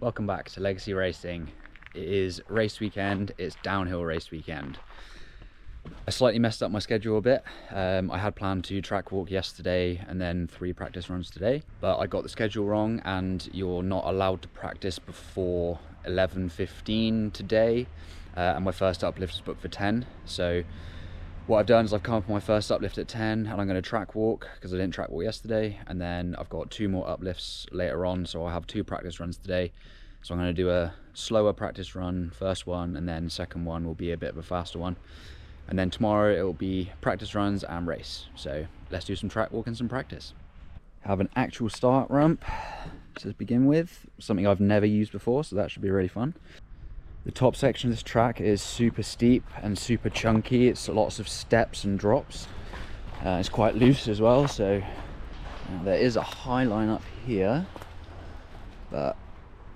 Welcome back to Legacy Racing. It is race weekend, it's downhill race weekend. I slightly messed up my schedule a bit. I had planned to track walk yesterday and then 3 practice runs today, but I got the schedule wrong and you're not allowed to practice before 11:15 today, and my first uplift is booked for 10. So what I've done is I've come up with my first uplift at 10 and I'm going to track walk because I didn't track walk yesterday, and then I've got 2 more uplifts later on, so I'll have 2 practice runs today. So I'm going to do a slower practice run, first one, and then second one will be a bit of a faster one. And then tomorrow it will be practice runs and race. So let's do some track walk and some practice. Have an actual start ramp to begin with, something I've never used before, so that should be really fun. The top section of this track is super steep and super chunky. It's lots of steps and drops. It's quite loose as well, so there is a high line up here, but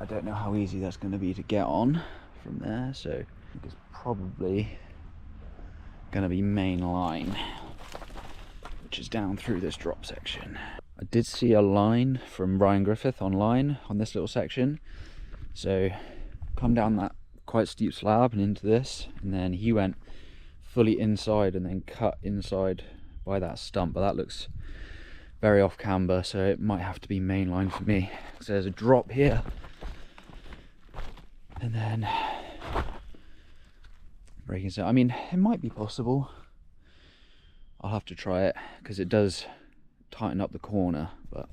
I don't know how easy that's going to be to get on from there, so I think it's probably going to be main line, which is down through this drop section. I did see a line from Ryan Griffith online on this little section, so come down that quite steep slab and into this, and then he went fully inside and then cut inside by that stump, but that looks very off camber, so it might have to be mainline for me. So there's a drop here, and then braking. So I mean, it might be possible. I'll have to try it because it does tighten up the corner, but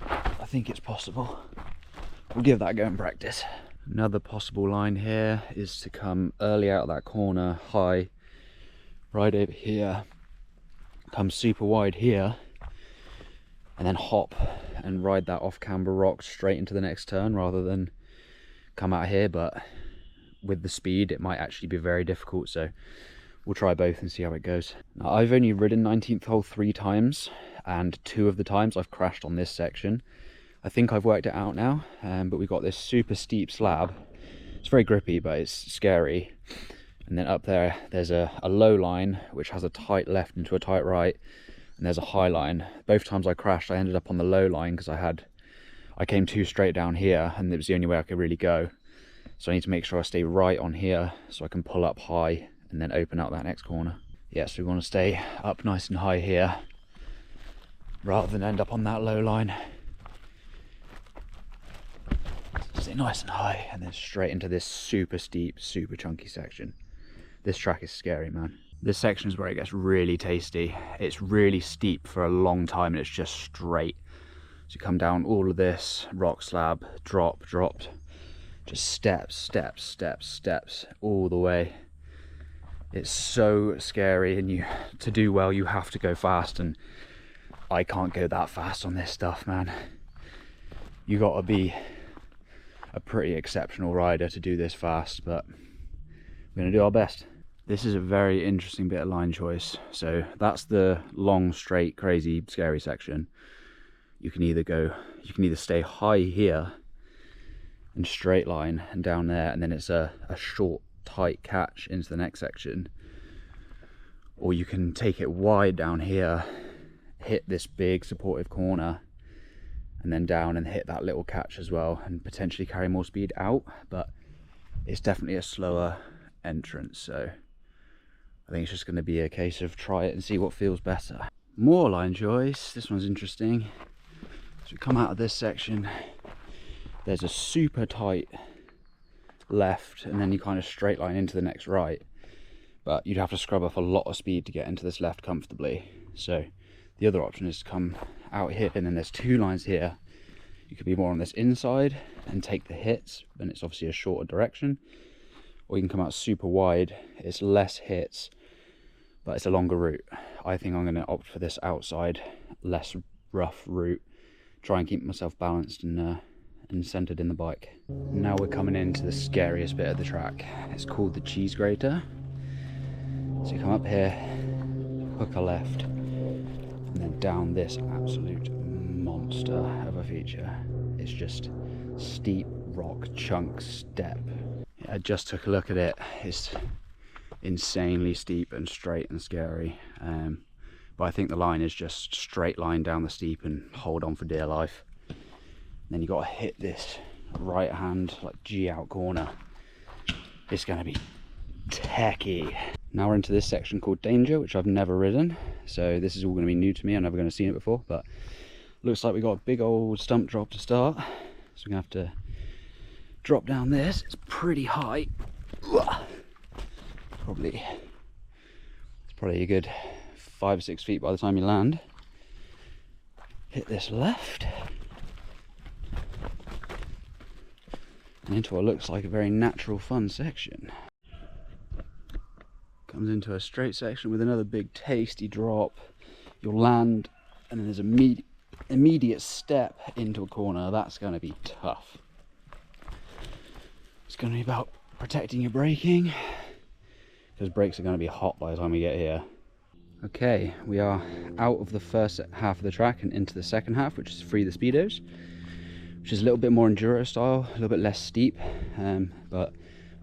I think it's possible. We'll give that a go in practice. Another possible line here is to come early out of that corner high, right over here, come super wide here, and then hop and ride that off camber rock straight into the next turn rather than come out here. But with the speed it might actually be very difficult, so we'll try both and see how it goes. Now, I've only ridden 19th hole 3 times, and 2 of the times I've crashed on this section. I think I've worked it out now, but we've got this super steep slab. It's very grippy, but it's scary. And then up there, there's a low line, which has a tight left into a tight right, and there's a high line. Both times I crashed, I ended up on the low line because I came too straight down here, and it was the only way I could really go. So I need to make sure I stay right on here so I can pull up high and then open up that next corner. Yeah, so we want to stay up nice and high here rather than end up on that low line. Stay nice and high and then straight into this super steep, super chunky section. This track is scary, man. This section is where it gets really tasty. It's really steep for a long time and it's just straight. So you come down all of this rock slab, dropped, just steps all the way. It's so scary, and to do well you have to go fast, and I can't go that fast on this stuff, man. You gotta be a pretty exceptional rider to do this fast, but we're going to do our best. This is a very interesting bit of line choice. So that's the long, straight, crazy, scary section. You can either stay high here and straight line and down there, and then it's a short, tight catch into the next section, or you can take it wide down here, hit this big supportive corner, and then down and hit that little catch as well, and potentially carry more speed out. But it's definitely a slower entrance, so I think it's just going to be a case of try it and see what feels better. More line choice. This one's interesting. So we come out of this section, there's a super tight left, and then you kind of straight line into the next right, but you'd have to scrub off a lot of speed to get into this left comfortably. So the other option is to come out here, and then there's 2 lines here. You could be more on this inside and take the hits, and it's obviously a shorter direction, or you can come out super wide. It's less hits, but it's a longer route. I think I'm going to opt for this outside, less rough route, try and keep myself balanced and centered in the bike. Now we're coming into the scariest bit of the track. It's called the cheese grater. So you come up here, hook a left, and then down this absolute monster of a feature. It's just steep rock chunk step. I just took a look at it. It's insanely steep and straight and scary, but I think the line is just straight line down the steep and hold on for dear life. Then you got to hit this right hand, like G out corner. It's going to be techie. Now we're into this section called Danger, which I've never ridden, so this is all going to be new to me. I'm never going to seen it before, but looks like we got a big old stump drop to start, so we're going to have to drop down this. It's pretty high. It's probably a good 5 or 6 feet by the time you land. Hit this left and into what looks like a very natural, fun section. Comes into a straight section with another big tasty drop. You'll land and then there's an immediate step into a corner. That's going to be tough. It's going to be about protecting your braking, because brakes are going to be hot by the time we get here. Okay, we are out of the first half of the track and into the second half, which is free the speedos, which is a little bit more enduro style, a little bit less steep, but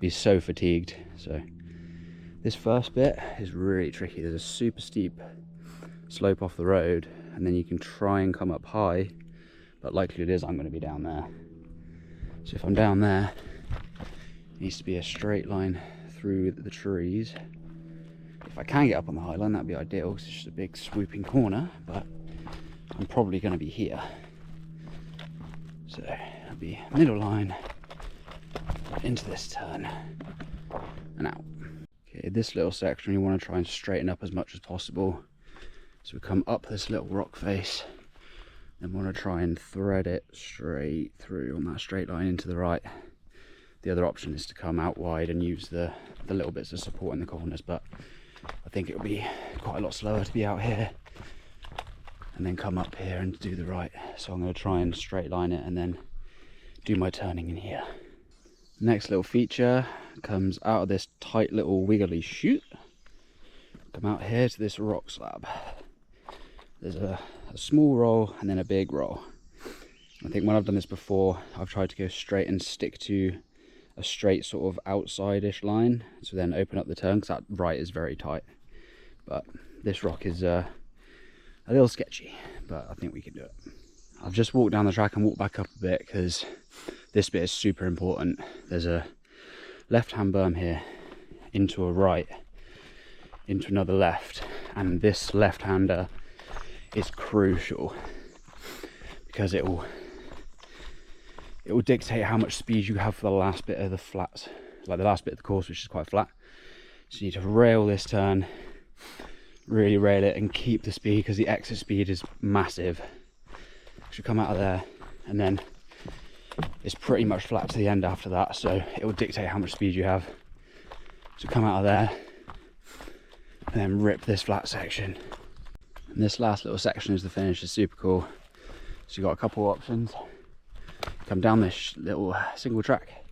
be so fatigued. So this first bit is really tricky. There's a super steep slope off the road, and then you can try and come up high, but likely it is I'm going to be down there. So if I'm down there, it needs to be a straight line through the trees. If I can get up on the high line, that'd be ideal, because it's just a big swooping corner, but I'm probably going to be here. So it'll be middle line into this turn and out. Okay, this little section you want to try and straighten up as much as possible. So we come up this little rock face and want to try and thread it straight through on that straight line into the right. The other option is to come out wide and use the little bits of support in the corners, but I think it'll be quite a lot slower to be out here and then come up here and do the right. So I'm going to try and straight line it and then do my turning in here. Next little feature comes out of this tight little wiggly chute. Come out here to this rock slab. There's a small roll and then a big roll. I think when I've done this before, I've tried to go straight and stick to a straight sort of outside-ish line, so then open up the turn, because that right is very tight. But this rock is a little sketchy, but I think we can do it. I've just walked down the track and walked back up a bit, because this bit is super important. There's a left-hand berm here into a right, into another left, and this left-hander is crucial, because it will dictate how much speed you have for the last bit of the flats, like the last bit of the course, which is quite flat. So you need to rail this turn, really rail it and keep the speed, because the exit speed is massive. Should come out of there and then it's pretty much flat to the end after that, so it will dictate how much speed you have. So come out of there and then rip this flat section. And this last little section is the finish. Is super cool. So you've got a couple options. Come down this little single track,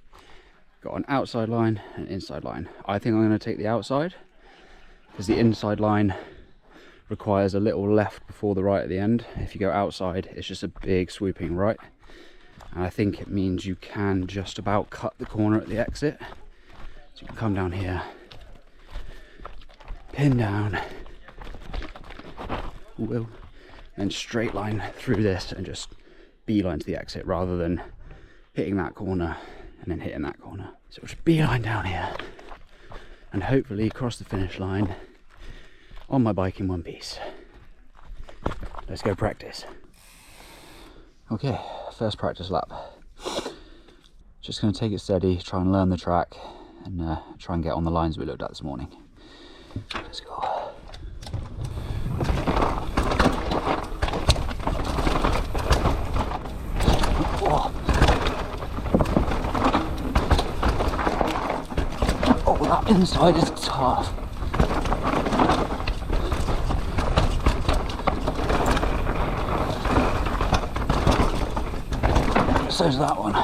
got an outside line and an inside line. I think I'm going to take the outside, because the inside line requires a little left before the right at the end. If you go outside, it's just a big swooping right, and I think it means you can just about cut the corner at the exit. So you can come down here, pin down, and straight line through this and just beeline to the exit, rather than hitting that corner and then hitting that corner. So we'll just beeline down here and hopefully cross the finish line on my bike in one piece. Let's go practice. Okay, first practice lap. Just going to take it steady, try and learn the track, and try and get on the lines we looked at this morning. Let's go. Oh, that inside is tough. So's that one.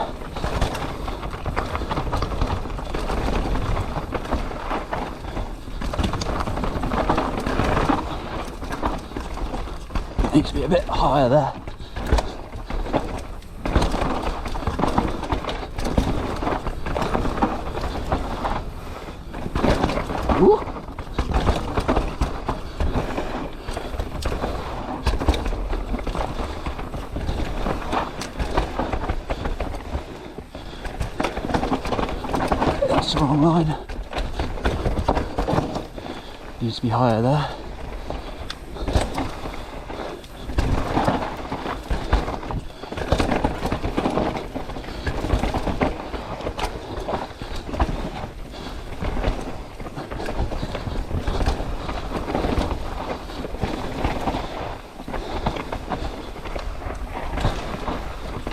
Needs to be a bit higher there. Ooh. That's the wrong line. Needs to be higher there.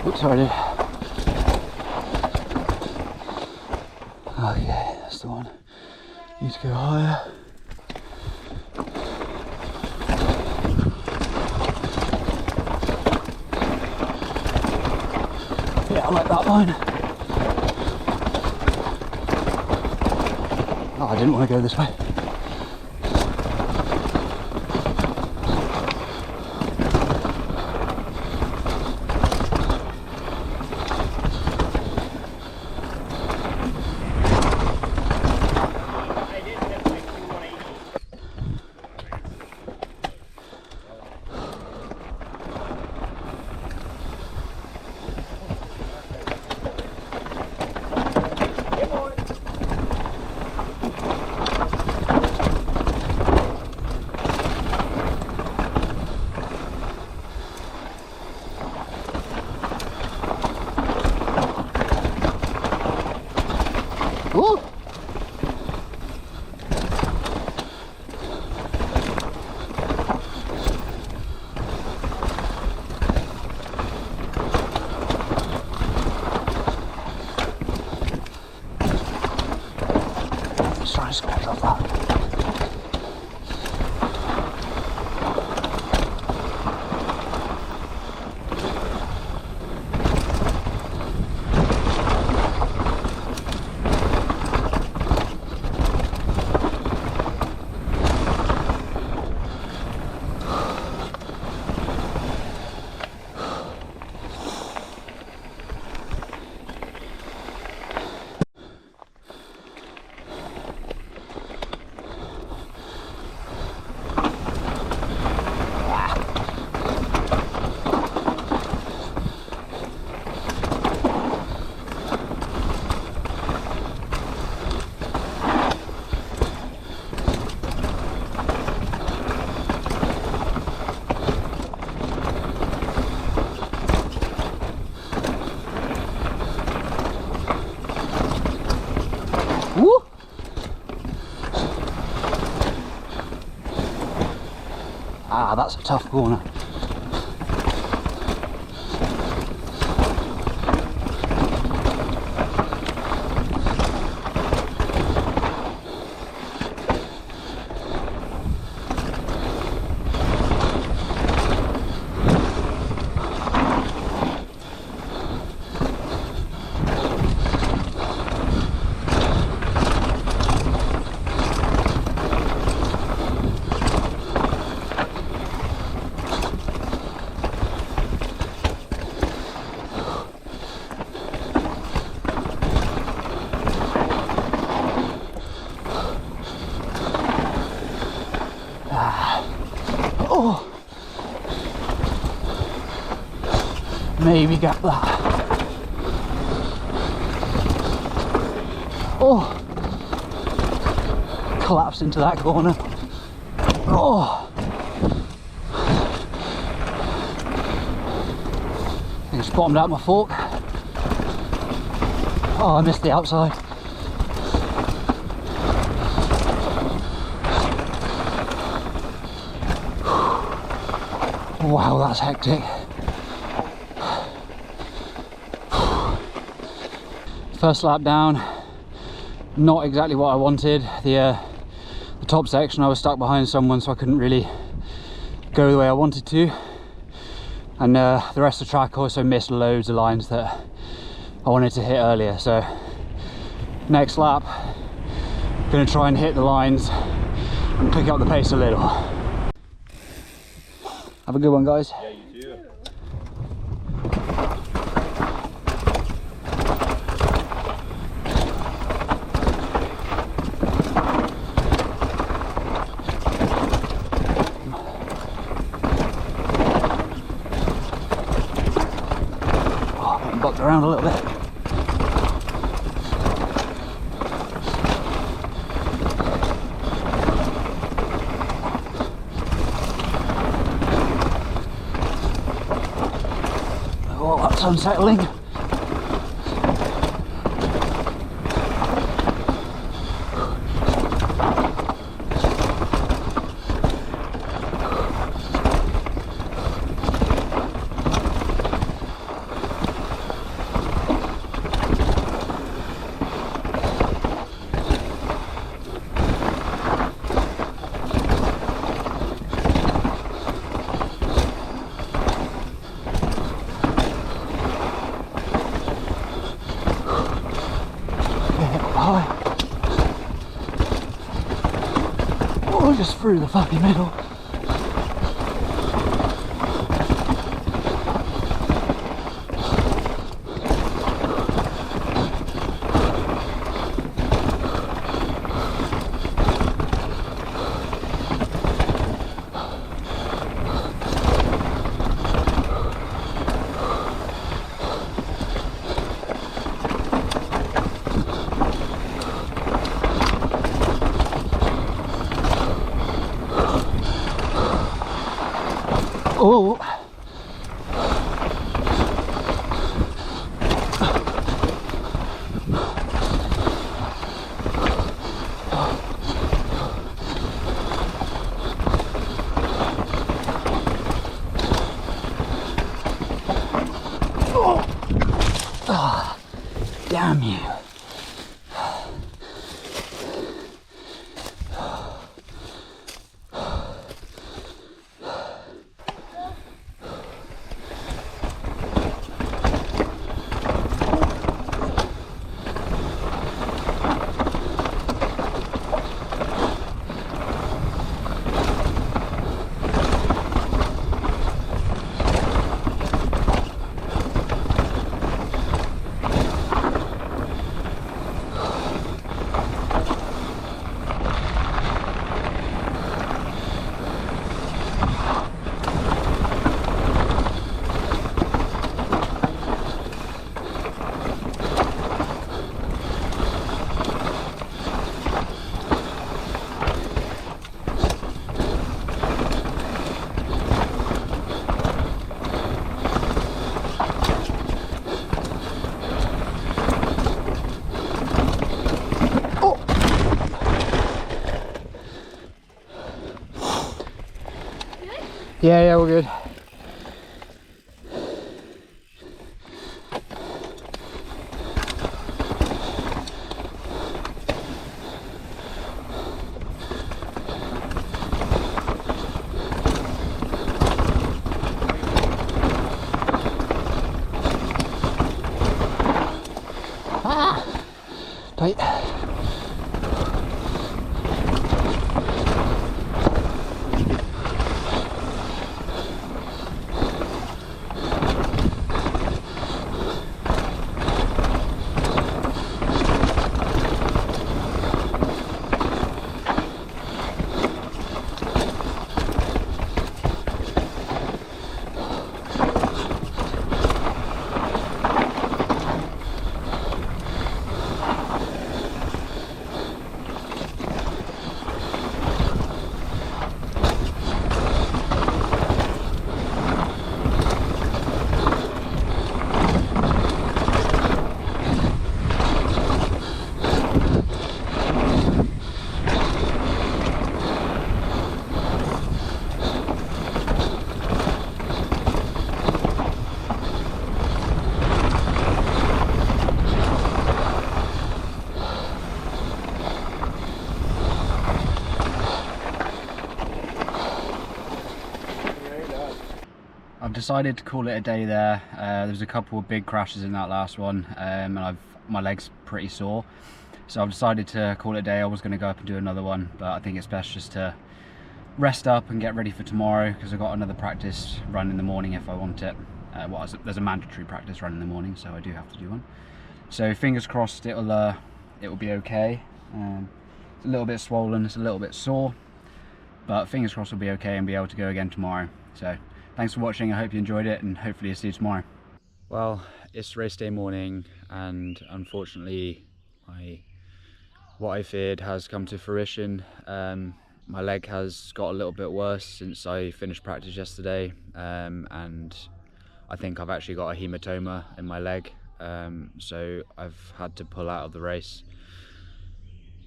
Oops, sorry dude. Okay, that's the one. Need to go higher. Yeah, I like that line. Oh, I didn't want to go this way. Woo! Let's try and scratch off that. Woo! Ah, that's a tough corner. Oh, maybe get that. Oh, collapsed into that corner. Oh, I just bottomed out my fork. Oh, I missed the outside. Wow, that's hectic. First lap down, not exactly what I wanted. The top section I was stuck behind someone, so I couldn't really go the way I wanted to. And the rest of the track also missed loads of lines that I wanted to hit earlier. So next lap, gonna try and hit the lines and pick up the pace a little. Have a good one, guys. Yeah, you too. Oh, I'm bucked around a little bit. unsettling. Oh, just through the fucking middle. Oh. Oh. Oh. Damn you. Yeah, we're good. Ah! Tight. I've decided to call it a day there. There was a couple of big crashes in that last one, and my leg's pretty sore, so I've decided to call it a day. I was going to go up and do another one, but I think it's best just to rest up and get ready for tomorrow, because I've got another practice run in the morning if I want it. There's a mandatory practice run in the morning, so I do have to do one. So fingers crossed it will be okay. It's a little bit swollen, it's a little bit sore, but fingers crossed it'll be okay and be able to go again tomorrow. So thanks for watching, I hope you enjoyed it, and hopefully I'll see you tomorrow. Well, it's race day morning, and unfortunately what I feared has come to fruition. My leg has got a little bit worse since I finished practice yesterday, and I think I've actually got a hematoma in my leg, so I've had to pull out of the race.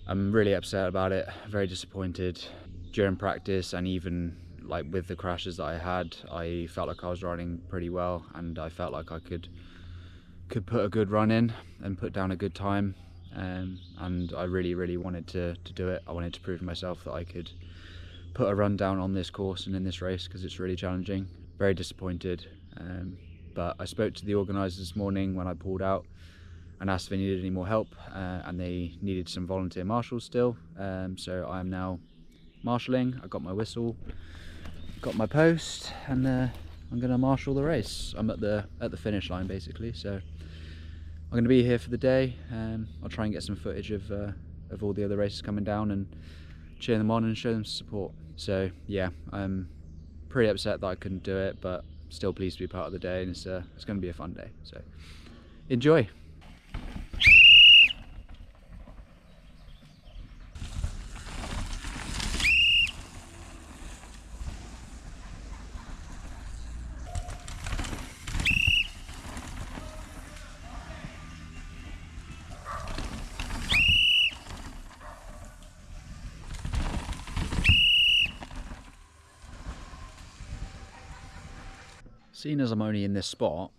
I'm really upset about it, very disappointed. During practice and even like with the crashes that I had, I felt like I was riding pretty well, and I felt like I could put a good run in and put down a good time, and I really wanted to do it. I wanted to prove to myself that I could put a run down on this course and in this race, because it's really challenging. Very disappointed, but I spoke to the organisers this morning when I pulled out and asked if they needed any more help, and they needed some volunteer marshals still, so I am now marshalling. I got my whistle, got my post, and I'm gonna marshal the race. I'm at the finish line basically, so I'm gonna be here for the day. I'll try and get some footage of all the other races coming down and cheer them on and show them support. So yeah, I'm pretty upset that I couldn't do it, but still pleased to be part of the day, and it's gonna be a fun day, so enjoy. Seeing as I'm only in this spot,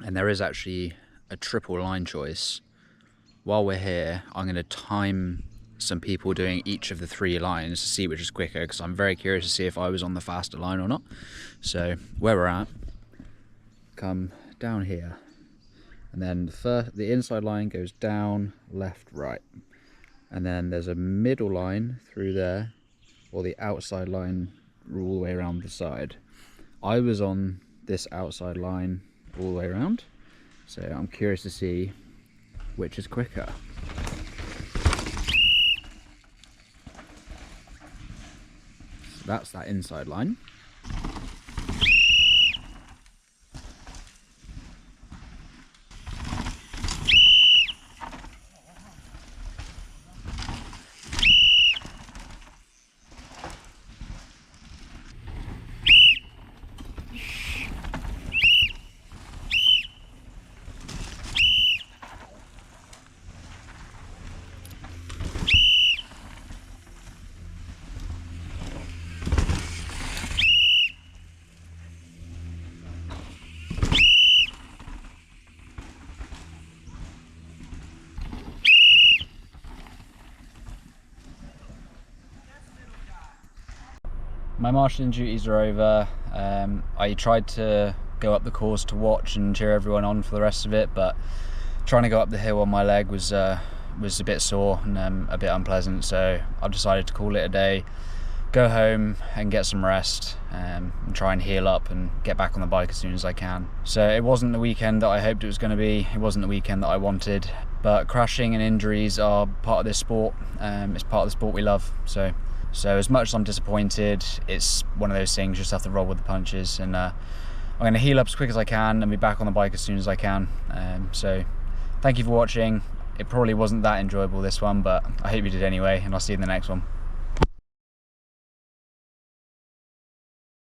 and there is actually a triple line choice, while we're here, I'm going to time some people doing each of the 3 lines to see which is quicker, because I'm very curious to see if I was on the faster line or not. So where we're at, come down here, and then the inside line goes down, left, right, and then there's a middle line through there, or the outside line all the way around the side. I was on this outside line all the way around, so I'm curious to see which is quicker. So that's that inside line. My marshalling duties are over. I tried to go up the course to watch and cheer everyone on for the rest of it, but trying to go up the hill on my leg was a bit sore and a bit unpleasant, so I've decided to call it a day, go home and get some rest, and try and heal up and get back on the bike as soon as I can. So it wasn't the weekend that I hoped it was going to be, it wasn't the weekend that I wanted, but crashing and injuries are part of this sport. It's part of the sport we love, so as much as I'm disappointed, it's one of those things, you just have to roll with the punches, and I'm going to heal up as quick as I can and be back on the bike as soon as I can. So thank you for watching. It probably wasn't that enjoyable, this one, but I hope you did anyway, and I'll see you in the next one.